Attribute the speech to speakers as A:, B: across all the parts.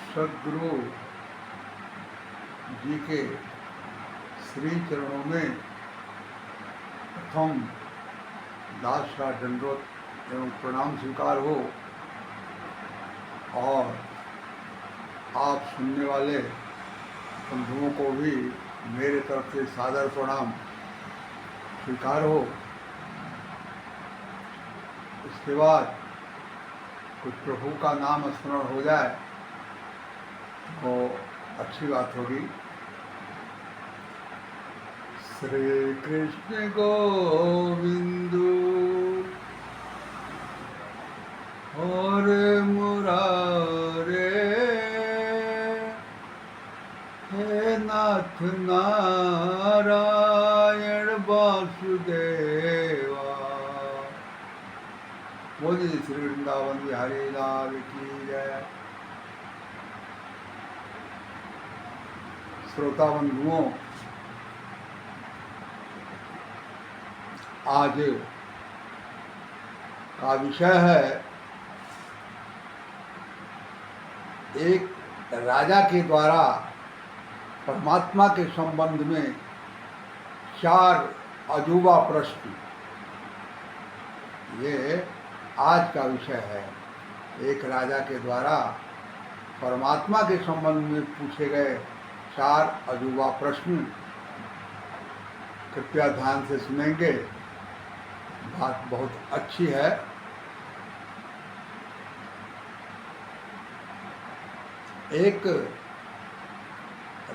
A: सद्गुरु जी के श्री चरणों में प्रथम दास का दंडवत एवं प्रणाम स्वीकार हो और आप सुनने वाले बंधुओं को भी मेरे तरफ से सादर प्रणाम स्वीकार हो। इसके बाद कुछ प्रभु का नाम स्मरण हो जाए तो अच्छी बात होगी। श्री कृष्ण गोविंदु हरे मुरारे, हे नाथ नारायण वासुदेवा। बोलिए श्री वृंदावन बिहारी लाल की जय। श्रोता बंधुओं, आज का विषय है एक राजा के द्वारा परमात्मा के संबंध में 4 अजूबा प्रश्न। ये आज का विषय है। एक राजा के द्वारा परमात्मा के संबंध में पूछे गए 4 अजूबा प्रश्न। कृपया ध्यान से सुनेंगे, बात बहुत अच्छी है। एक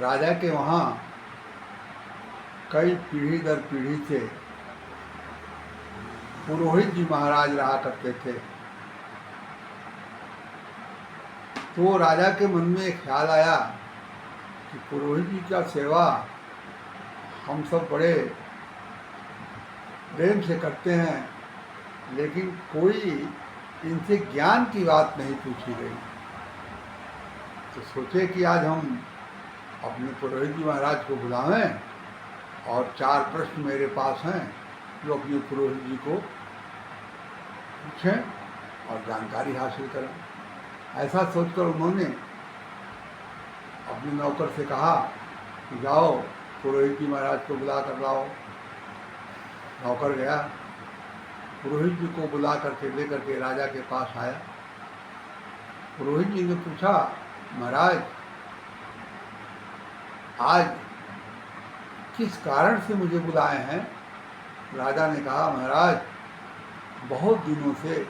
A: राजा के वहाँ कई पीढ़ी दर पीढ़ी से पुरोहित जी महाराज रहा करते थे। तो राजा के मन में एक ख्याल आया कि पुरोहित जी का सेवा हम सब बड़े प्रेम से करते हैं, लेकिन कोई इनसे ज्ञान की बात नहीं पूछी गई। तो सोचे कि आज हम अपने पुरोहित जी महाराज को बुलावें और 4 प्रश्न मेरे पास हैं जो अपने पुरोहित जी को पूछें और जानकारी हासिल करें। ऐसा सोचकर उन्होंने अपने नौकर से कहा कि जाओ पुरोहित जी महाराज को बुला कर लाओ। नौकर गया, पुरोहित जी को बुला करके लेकर के राजा के पास आया। पुरोहित जी ने पूछा, महाराज आज किस कारण से मुझे बुलाए हैं? राजा ने कहा, महाराज बहुत दिनों से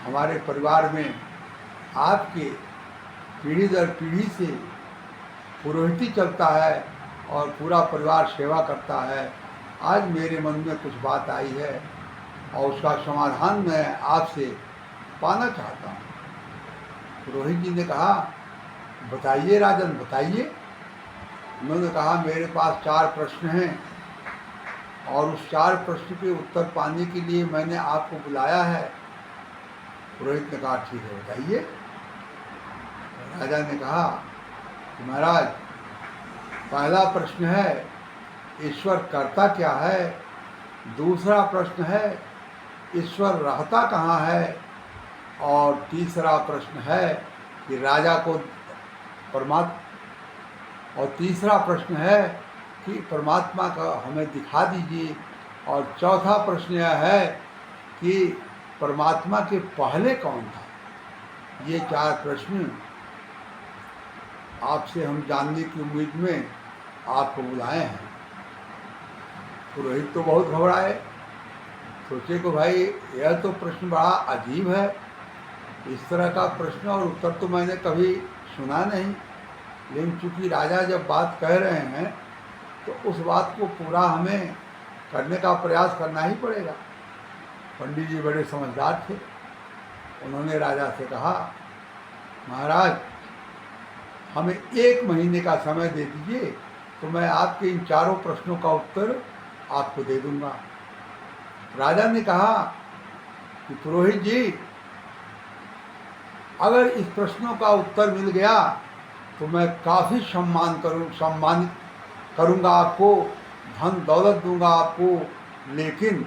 A: हमारे परिवार में आपके पीढ़ी दर पीढ़ी से पुरोहिती चलता है और पूरा परिवार सेवा करता है। आज मेरे मन में कुछ बात आई है और उसका समाधान मैं आपसे पाना चाहता हूँ। पुरोहित जी ने कहा, बताइए राजन, बताइए। उन्होंने कहा, मेरे पास 4 प्रश्न हैं और उस 4 प्रश्न के उत्तर पाने के लिए मैंने आपको बुलाया है। पुरोहित ने कहा, ठीक है, बताइए। राजा ने कहा कि महाराज पहला प्रश्न है, ईश्वर करता क्या है? दूसरा प्रश्न है, ईश्वर रहता कहाँ है? और तीसरा प्रश्न है कि राजा को और तीसरा प्रश्न है कि परमात्मा का हमें दिखा दीजिए। और चौथा प्रश्न यह है कि परमात्मा के पहले कौन था? ये 4 प्रश्न आपसे हम जानने की उम्मीद में आपको बुलाए हैं। पुरोहित तो बहुत घबराए, सोचे को भाई यह तो प्रश्न बड़ा अजीब है। इस तरह का प्रश्न और उत्तर तो मैंने कभी सुना नहीं। लेकिन चूंकि राजा जब बात कह रहे हैं तो उस बात को पूरा हमें करने का प्रयास करना ही पड़ेगा। पंडित जी बड़े समझदार थे। उन्होंने राजा से कहा, महाराज हमें 1 महीने का समय दे दीजिए तो मैं आपके इन 4 प्रश्नों का उत्तर आपको दे दूंगा। राजा ने कहा कि पुरोहित जी, अगर इस प्रश्नों का उत्तर मिल गया तो मैं काफ़ी सम्मानित करूंगा आपको, धन दौलत दूंगा आपको। लेकिन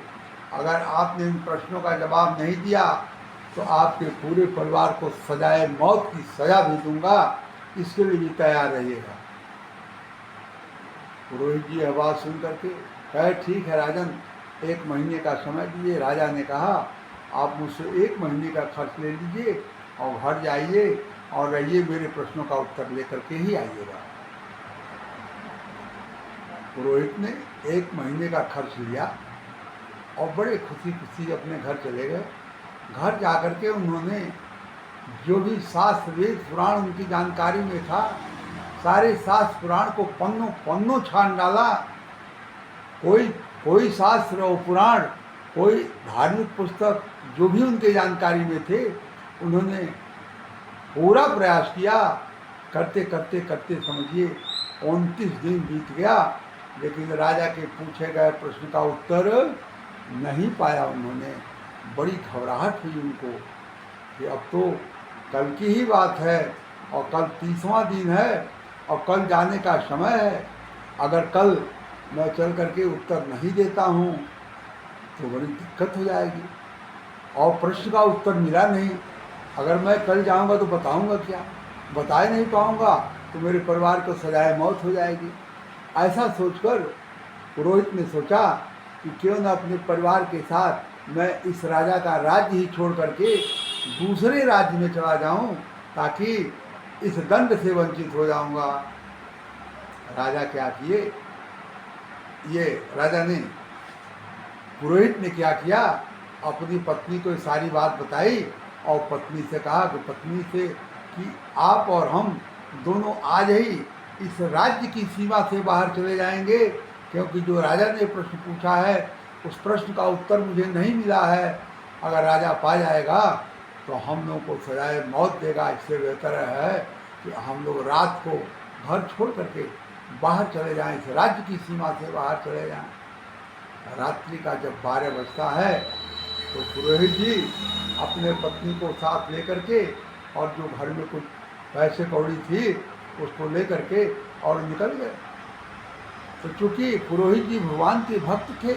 A: अगर आपने इन प्रश्नों का जवाब नहीं दिया तो आपके पूरे परिवार को सजाए मौत की सजा भी दूंगा, इसके लिए भी तैयार रहिएगा। पुरोहित जी आवाज़ सुन करके कहे, ठीक है राजन, 1 महीने का समय दीजिए। राजा ने कहा, आप मुझसे 1 महीने का खर्च ले लीजिए और घर जाइए और रहिए, मेरे प्रश्नों का उत्तर लेकर के ही आइएगा। पुरोहित ने 1 महीने का खर्च लिया और बड़े खुशी खुशी अपने घर चले गए। घर जाकर के उन्होंने जो भी शास्त्र वेद पुराण उनकी जानकारी में था, सारे शास्त्र पुराण को पन्नों पन्नों छान डाला। कोई शास्त्र और पुराण, कोई धार्मिक पुस्तक जो भी उनके जानकारी में थे, उन्होंने पूरा प्रयास किया। करते करते करते समझिए 29 दिन बीत गया, लेकिन राजा के पूछे गए प्रश्न का उत्तर नहीं पाया उन्होंने। बड़ी घबराहट हुई उनको कि अब तो कल की ही बात है और कल 30वां दिन है और कल जाने का समय है। अगर कल मैं चल करके उत्तर नहीं देता हूँ तो बड़ी दिक्कत हो जाएगी, और प्रश्न का उत्तर मिला नहीं। अगर मैं कल जाऊँगा तो बताऊँगा क्या, बता ही नहीं पाऊँगा तो मेरे परिवार को सजाए मौत हो जाएगी। ऐसा सोचकर पुरोहित ने सोचा कि क्यों न अपने परिवार के साथ मैं इस राजा का राज्य ही छोड़ करके दूसरे राज्य में चला जाऊं, ताकि इस दंड से वंचित हो जाऊंगा। राजा क्या किए, ये राजा ने, पुरोहित ने क्या किया, अपनी पत्नी को सारी बात बताई और पत्नी से कहा कि पत्नी से कि आप और हम दोनों आज ही इस राज्य की सीमा से बाहर चले जाएंगे, क्योंकि जो राजा ने प्रश्न पूछा है उस प्रश्न का उत्तर मुझे नहीं मिला है। अगर राजा पा जाएगा तो हम लोगों को सजाए मौत देगा। इससे बेहतर है कि हम लोग रात को घर छोड़ करके बाहर चले जाएं, इस राज्य की सीमा से बाहर चले जाएं। रात्रि का जब 12 बजता है तो पुरोहित जी अपने पत्नी को साथ लेकर के और जो घर में कुछ पैसे कौड़ी थी उसको लेकर के और निकल गए। तो चूंकि पुरोहित जी भगवान के भक्त थे,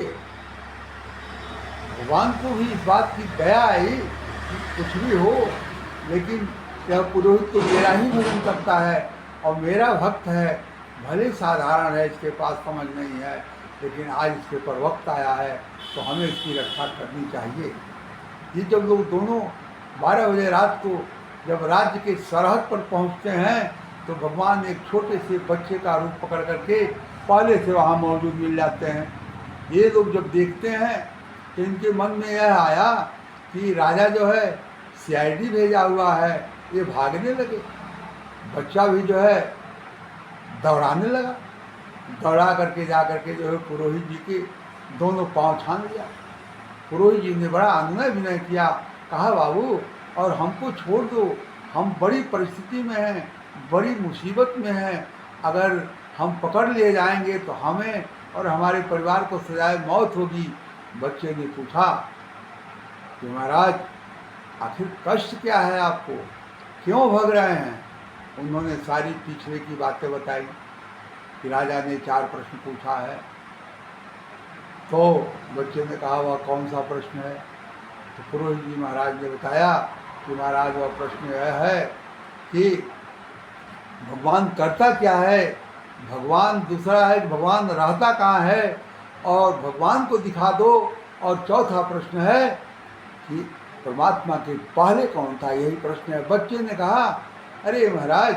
A: भगवान को भी इस बात की दया आई कि कुछ भी हो, लेकिन यह पुरोहित तो मेरा ही भजन करता है और मेरा भक्त है, भले साधारण है, इसके पास समझ नहीं है, लेकिन आज इसके पर वक्त आया है तो हमें इसकी रक्षा करनी चाहिए। ये जब लोग दोनों 12 बजे रात को जब राज्य के सरहद पर पहुंचते हैं तो भगवान एक छोटे से बच्चे का रूप पकड़ करके पहले से वहाँ मौजूद मिल जाते हैं। ये लोग जब देखते हैं तो इनके मन में यह आया कि राजा जो है CID भेजा हुआ है। ये भागने लगे, बच्चा भी जो है दौड़ाने लगा, दौड़ा करके जा करके जो है पुरोहित जी के दोनों पांव छान लिया। पुरोहित जी ने बड़ा अनुनय विनय किया, कहा बाबू और हमको छोड़ दो, हम बड़ी परिस्थिति में हैं, बड़ी मुसीबत में हैं, अगर हम पकड़ लिए जाएंगे तो हमें और हमारे परिवार को सजाए मौत होगी। बच्चे ने पूछा कि महाराज आखिर कष्ट क्या है आपको, क्यों भाग रहे हैं। उन्होंने सारी पिछले की बातें बताई कि राजा ने 4 प्रश्न पूछा है। तो बच्चे ने कहा वह कौन सा प्रश्न है। तो पुरोहित जी महाराज ने बताया कि महाराज वह प्रश्न यह है कि भगवान करता क्या है, भगवान दूसरा है कि भगवान रहता कहाँ है और भगवान को दिखा दो। और चौथा प्रश्न है कि परमात्मा के पहले कौन था, यही प्रश्न है। बच्चे ने कहा अरे महाराज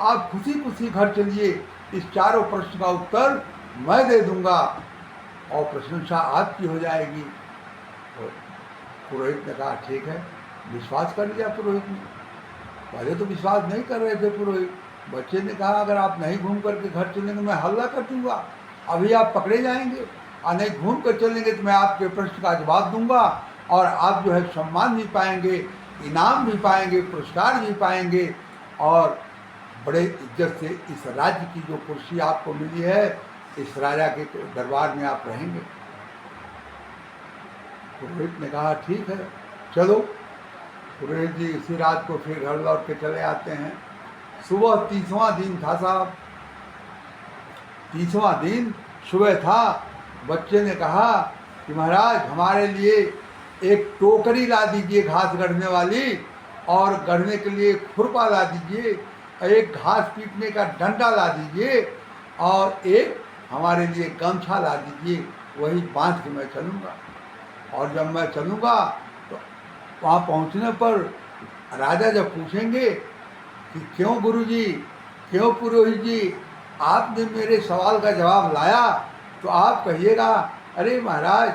A: आप खुशी खुशी घर चलिए, इस चारों प्रश्न का उत्तर मैं दे दूंगा और प्रशंसा आपकी हो जाएगी। तो पुरोहित ने कहा ठीक है, विश्वास कर लिया पुरोहित ने। पहले तो विश्वास नहीं कर रहे थे पुरोहित। बच्चे ने कहा अगर आप नहीं घूम करके घर चलेंगे मैं हल्ला कर दूंगा, अभी आप पकड़े जाएंगे, और नहीं घूम कर चलेंगे तो मैं आपके प्रश्न का जवाब दूंगा और आप जो है सम्मान भी पाएंगे, इनाम भी पाएंगे, पुरस्कार भी पाएंगे और बड़े इज्जत से इस राज्य की जो कुर्सी आपको मिली है इस राजा के दरबार में आप रहेंगे। पुरोहित ने कहा ठीक है चलो। पुरोहित जी इसी रात को फिर घर लौट के चले आते हैं। सुबह 30वां दिन था साहब, 30वां दिन सुबह था। बच्चे ने कहा कि महाराज हमारे लिए एक टोकरी ला दीजिए घास गढ़ने वाली, और गढ़ने के लिए खुरपा ला दीजिए, एक घास पीटने का डंडा ला दीजिए, और एक हमारे लिए गमछा ला दीजिए, वही बांध के मैं चलूँगा। और जब मैं चलूँगा तो वहाँ पहुँचने पर राजा जब पूछेंगे कि क्यों गुरुजी, क्यों पुरोहित जी, आपने मेरे सवाल का जवाब लाया, तो आप कहिएगा, अरे महाराज,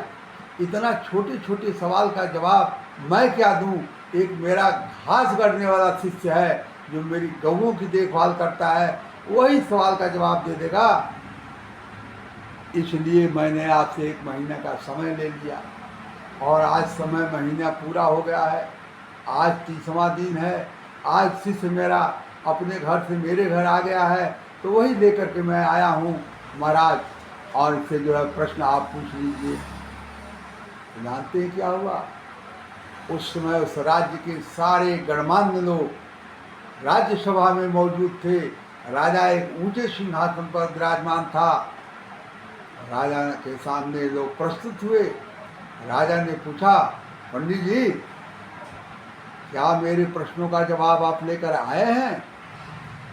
A: इतना छोटे छोटे सवाल का जवाब मैं क्या दूं, एक मेरा घास गढ़ने वाला शिष्य है जो मेरी गऊओं की देखभाल करता है, वही सवाल का जवाब दे देगा। इसलिए मैंने आपसे 1 महीने का समय ले लिया, और आज समय महीना पूरा हो गया है। आज 30वां दिन है। आज शिष्य मेरा अपने घर से मेरे घर आ गया है, तो वही लेकर के मैं आया हूँ महाराज, और इससे जो है प्रश्न आप पूछ लीजिए। जानते हैं क्या हुआ? उस समय उस राज्य के सारे गणमान्य लोग राज्यसभा में मौजूद थे। राजा एक ऊंचे सिंहासन पर विराजमान था। राजा के सामने लोग प्रस्तुत हुए। राजा ने पूछा, पंडित जी, क्या मेरे प्रश्नों का जवाब आप लेकर आए हैं?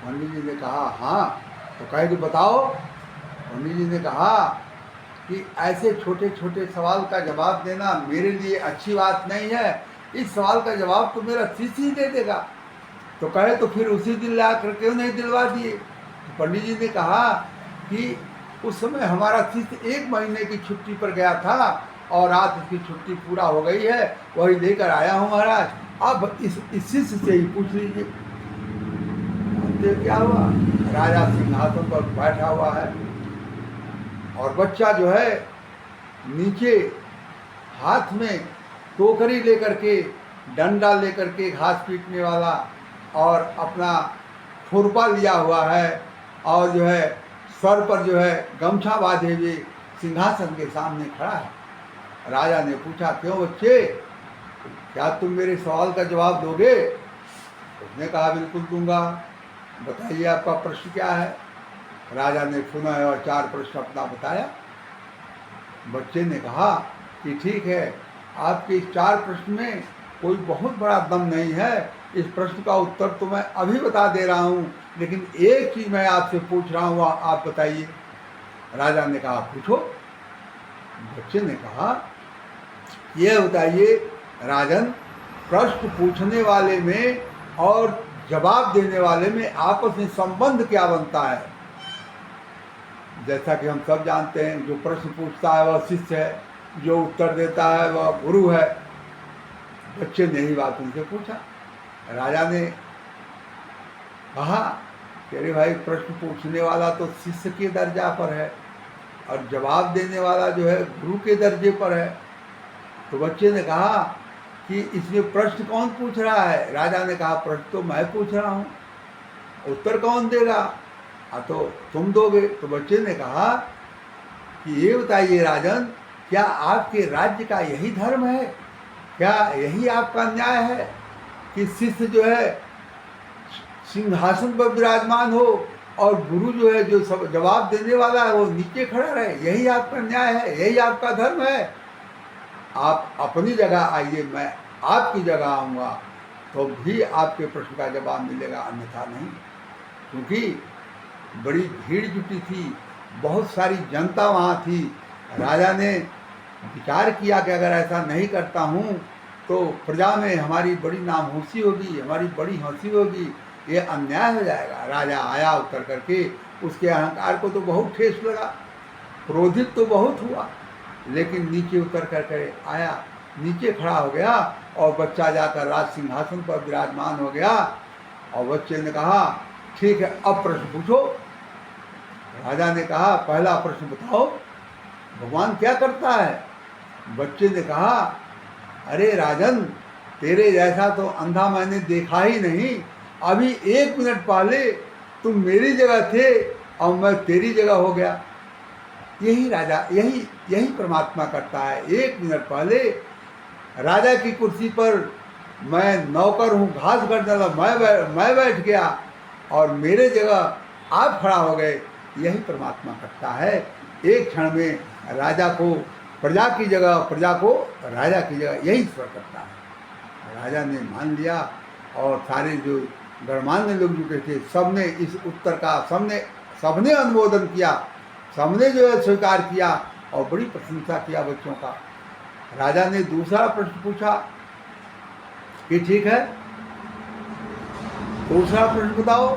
A: पंडित जी ने कहा, हाँ। तो कहे कि बताओ। पंडित जी ने कहा कि ऐसे छोटे छोटे सवाल का जवाब देना मेरे लिए अच्छी बात नहीं है, इस सवाल का जवाब तो मेरा शिष्य ही दे देगा। तो कहे, तो फिर उसी दिन ला कर क्यों नहीं दिलवा दिए? तो पंडित जी ने कहा कि उस समय हमारा शिष्य 1 महीने की छुट्टी पर गया था, और आज उसकी छुट्टी पूरा हो गई है, वही लेकर आया हूँ महाराज। अब इस शिष्य से ही पूछ लीजिए। क्या हुआ? राजा सिंहासन पर बैठा हुआ है, और बच्चा जो है नीचे हाथ में टोकरी लेकर के, डंडा लेकर के, घास पीटने वाला, और अपना खुरपा लिया हुआ है, और जो है सर पर जो है गमछा बांधे हुए सिंहासन के सामने खड़ा है। राजा ने पूछा, क्यों बच्चे, क्या तुम मेरे सवाल का जवाब दोगे? उसने कहा, बिल्कुल दूंगा, बताइए आपका प्रश्न क्या है। राजा ने पुनः और 4 प्रश्न अपना बताया। बच्चे ने कहा कि ठीक है, आपके इस 4 प्रश्न में कोई बहुत बड़ा दम नहीं है, इस प्रश्न का उत्तर तो मैं अभी बता दे रहा हूँ, लेकिन एक चीज़ मैं आपसे पूछ रहा हूँ, आप बताइए। राजा ने कहा, पूछो। बच्चे ने कहा, यह बताइए राजन, प्रश्न पूछने वाले में और जवाब देने वाले में आपस में संबंध क्या बनता है? जैसा कि हम सब जानते हैं, जो प्रश्न पूछता है वह शिष्य है, जो उत्तर देता है वह गुरु है। बच्चे ने ही बात उनसे पूछा। राजा ने कहा कि अरे भाई, प्रश्न पूछने वाला तो शिष्य के दर्जा पर है, और जवाब देने वाला जो है गुरु के दर्जे पर है। तो बच्चे ने कहा कि इसमें प्रश्न कौन पूछ रहा है? राजा ने कहा, प्रश्न तो मैं पूछ रहा हूँ, उत्तर कौन देगा? तो तुम दोगे। तो बच्चे ने कहा कि ये बताइए राजन, क्या आपके राज्य का यही धर्म है? क्या यही आपका न्याय है कि शिष्य जो है सिंहासन पर विराजमान हो, और गुरु जो है, जो सब जवाब देने वाला है, वो नीचे खड़ा रहे? यही आपका न्याय है? यही आपका धर्म है? आप अपनी जगह आइए, मैं आपकी जगह आऊँगा, तो भी आपके प्रश्न का जवाब मिलेगा, अन्यथा नहीं। क्योंकि बड़ी भीड़ जुटी थी, बहुत सारी जनता वहाँ थी। राजा ने विचार किया कि अगर ऐसा नहीं करता हूँ तो प्रजा में हमारी बड़ी नामहोशी होगी, हमारी बड़ी हंसी होगी, ये अन्याय हो जाएगा। राजा आया उतर करके, उसके अहंकार को तो बहुत ठेस लगा, क्रोधित तो बहुत हुआ, लेकिन नीचे उतर करके आया, नीचे खड़ा हो गया, और बच्चा जाकर राज सिंहासन पर विराजमान हो गया। और बच्चे ने कहा, ठीक है, अब प्रश्न पूछो। राजा ने कहा, पहला प्रश्न बताओ, भगवान क्या करता है? बच्चे ने कहा, अरे राजन, तेरे जैसा तो अंधा मैंने देखा ही नहीं। अभी 1 मिनट पहले तुम मेरी जगह थे, और मैं तेरी जगह हो गया। यही राजा, यही परमात्मा करता है। 1 मिनट पहले राजा की कुर्सी पर मैं नौकर हूँ, घास गढ़ने वाला मैं बैठ गया, और मेरे जगह आप खड़ा हो गए। यही परमात्मा करता है। एक क्षण में राजा को प्रजा की जगह, प्रजा को राजा की जगह यही ईश्वर करता है। राजा ने मान लिया और सारे जो गणमान्य लोग जुटे थे सबने इस उत्तर का सबने अनुमोदन किया, सबने जो है स्वीकार किया और बड़ी प्रशंसा किया बच्चों का। राजा ने दूसरा प्रश्न पूछा कि ठीक है, दूसरा प्रश्न बताओ।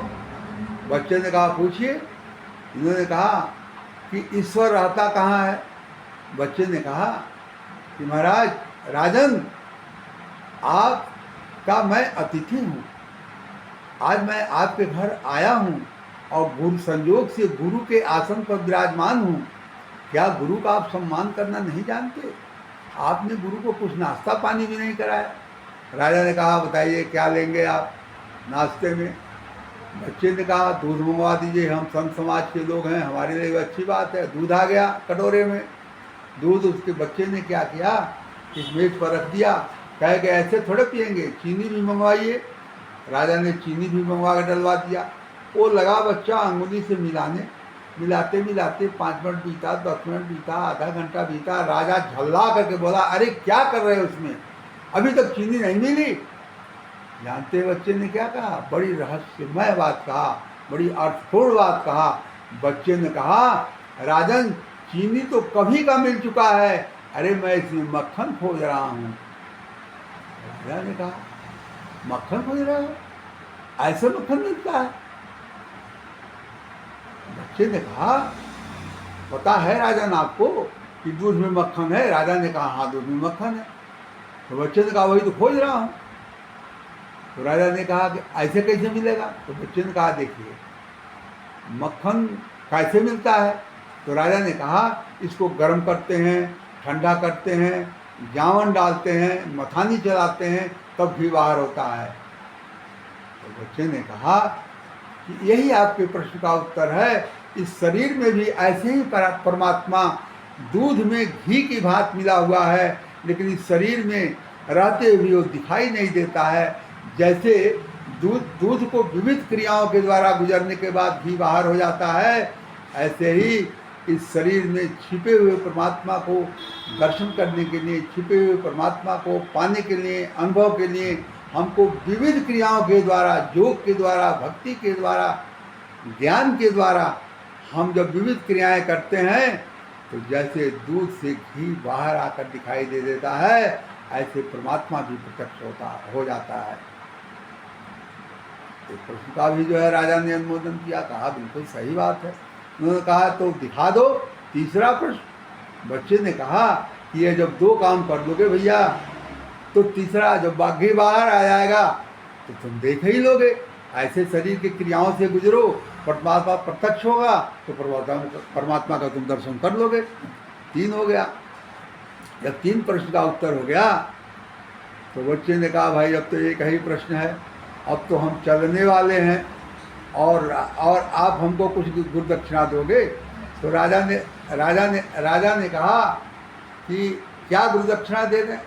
A: बच्चे ने कहा पूछिए। इन्होंने कहा कि ईश्वर रहता कहाँ है। बच्चे ने कहा कि महाराज राजन, आपका मैं अतिथि हूँ, आज मैं आपके घर आया हूँ और गुरु संयोग से गुरु के आसन पर विराजमान हूँ। क्या गुरु का आप सम्मान करना नहीं जानते? आपने गुरु को कुछ नाश्ता पानी भी नहीं कराया। राजा ने कहा बताइए क्या लेंगे आप नाश्ते में। बच्चे ने कहा दूध मंगवा दीजिए, हम संत समाज के लोग हैं, हमारे लिए अच्छी बात है। दूध आ गया कटोरे में। दूध उसके बच्चे ने क्या किया, इस मेज पर रख दिया। कह गए ऐसे थोड़े पियेंगे, चीनी भी मंगवाइए। राजा ने चीनी भी मंगवा कर डलवा दिया। वो लगा बच्चा अंगुली से मिलाते मिलाते 5 मिनट बीता, 10 मिनट बीता, आधा घंटा बीता। राजा झल्ला करके बोला अरे क्या कर रहे हो उसमें, अभी तक चीनी नहीं मिली। जानते बच्चे ने क्या कहा, बड़ी रहस्यमय बात कहा, बड़ी अर्थपूर्ण बात कहा। बच्चे ने कहा राजन चीनी तो कभी का मिल चुका है, अरे मैं इसमें मक्खन खोज रहा हूँ। राजा ने कहा मक्खन खोज रहा है, ऐसे मक्खन मिलता है? बच्चे ने कहा पता है राजन आपको कि दूध में मक्खन है? राजा ने कहा हाँ दूध में मक्खन है। तो बच्चे ने कहा वही तो खोज रहा हूँ। तो राजा ने कहा कि ऐसे कैसे मिलेगा? तो बच्चे ने कहा देखिए मक्खन कैसे मिलता है। तो राजा ने कहा इसको गर्म करते हैं, ठंडा करते हैं, जावन डालते हैं, मथानी चलाते हैं, तब घी बाहर होता है। तो बच्चे ने कहा कि यही आपके प्रश्न का उत्तर है। इस शरीर में भी ऐसे ही परमात्मा दूध में घी की भांति मिला हुआ है, लेकिन इस शरीर में रहते हुए वो दिखाई नहीं देता है। जैसे दूध को विविध क्रियाओं के द्वारा गुजरने के बाद घी बाहर हो जाता है, ऐसे ही इस शरीर में छिपे हुए परमात्मा को दर्शन करने के लिए, छिपे हुए परमात्मा को पाने के लिए, अनुभव के लिए हमको विविध क्रियाओं के द्वारा, योग के द्वारा, भक्ति के द्वारा, ज्ञान के द्वारा हम जब विविध क्रियाएं करते हैं तो जैसे दूध से घी बाहर आकर दिखाई दे देता है, ऐसे परमात्मा भी प्रत्यक्ष हो जाता है। तो प्रश्न का भी जो है राजा ने अनुमोदन किया, कहा बिल्कुल सही बात है। उन्होंने कहा तो दिखा दो तीसरा प्रश्न। बच्चे ने कहा कि ये जब 2 काम कर लोगे भैया तो तीसरा जब बाघी बाहर आ जाएगा तो तुम देख ही लोगे। ऐसे शरीर की क्रियाओं से गुजरो, परमात्मा प्रत्यक्ष होगा तो परमात्मा का तुम दर्शन कर लोगे। 3 हो गया। जब 3 प्रश्न का उत्तर हो गया तो बच्चे ने कहा भाई अब तो एक ही प्रश्न है, अब तो हम चलने वाले हैं और आप हमको कुछ गुरु दक्षिणा दोगे। तो राजा ने कहा कि क्या गुरु दक्षिणा दे दें।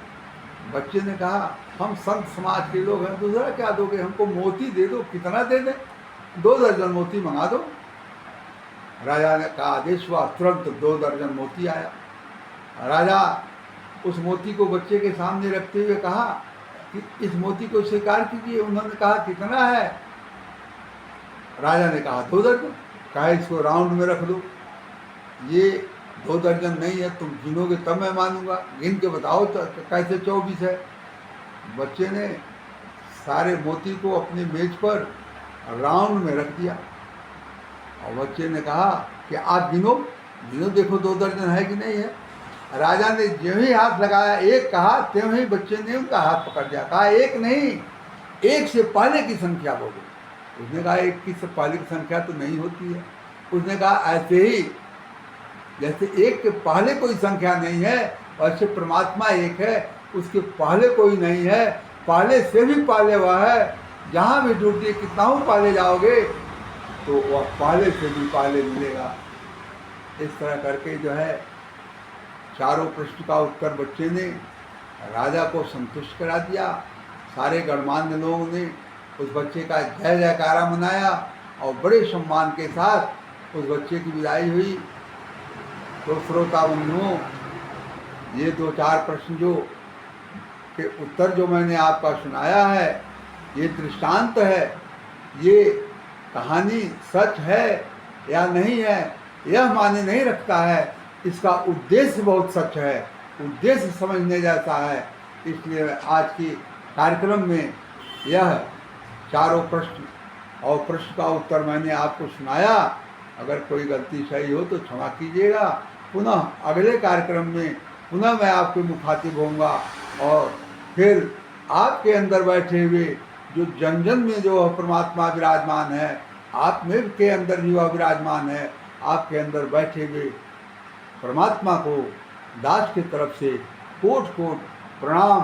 A: बच्चे ने कहा हम संत समाज के लोग हैं, दूसरा क्या दोगे, हमको मोती दे दो। कितना दे दें? 2 दर्जन मोती मंगा दो। राजा ने कहा आदेश हुआ, तुरंत 2 दर्जन मोती आया। राजा उस मोती को बच्चे के सामने रखते हुए कहा कि इस मोती को स्वीकार कीजिए। उन्होंने कहा कितना है? राजा ने कहा 2 दर्जन। कहा इसको राउंड में रख दो, ये 2 दर्जन नहीं है, तुम गिनोगे तब मैं मानूंगा, गिन के बताओ तो कैसे 24 है। बच्चे ने सारे मोती को अपने मेज पर राउंड में रख दिया और बच्चे ने कहा कि आप गिनो देखो 2 दर्जन है कि नहीं है। राजा ने जो ही हाथ लगाया, 1 कहा, त्यों ही बच्चे ने उनका हाथ पकड़ दिया। कहा 1 नहीं, 1 से पहले की संख्या बोलो। उसने कहा 1 से पहले की संख्या तो नहीं होती है। उसने कहा ऐसे ही जैसे 1 के पहले कोई संख्या नहीं है, वैसे परमात्मा 1 है, उसके पहले कोई नहीं है, पहले से भी पहले वह है। जहाँ भी ढूंढिए कितना हूँ पहले जाओगे तो वह पहले से भी पहले मिलेगा। इस तरह करके जो है चारों प्रश्न का उत्तर बच्चे ने राजा को संतुष्ट करा दिया। सारे गणमान्य लोगों ने उस बच्चे का जय जयकारा मनाया और बड़े सम्मान के साथ उस बच्चे की विदाई हुई। तो श्रोता बंधुओं, ये 2-4 प्रश्न जो के उत्तर जो मैंने आपका सुनाया है, ये दृष्टांत है, ये कहानी सच है या नहीं है यह माने नहीं रखता है, इसका उद्देश्य बहुत सच है, उद्देश्य समझने जैसा है। इसलिए आज की कार्यक्रम में यह चारों प्रश्न और प्रश्न का उत्तर मैंने आपको सुनाया। अगर कोई गलती सही हो तो क्षमा कीजिएगा। पुनः अगले कार्यक्रम में पुनः मैं आपके मुखातिब होऊंगा और फिर आपके अंदर बैठे हुए जो जन जन में जो परमात्मा विराजमान है, आप में के अंदर भी वह विराजमान है, आपके अंदर बैठे हुए परमात्मा को दास की तरफ से कोट कोट प्रणाम।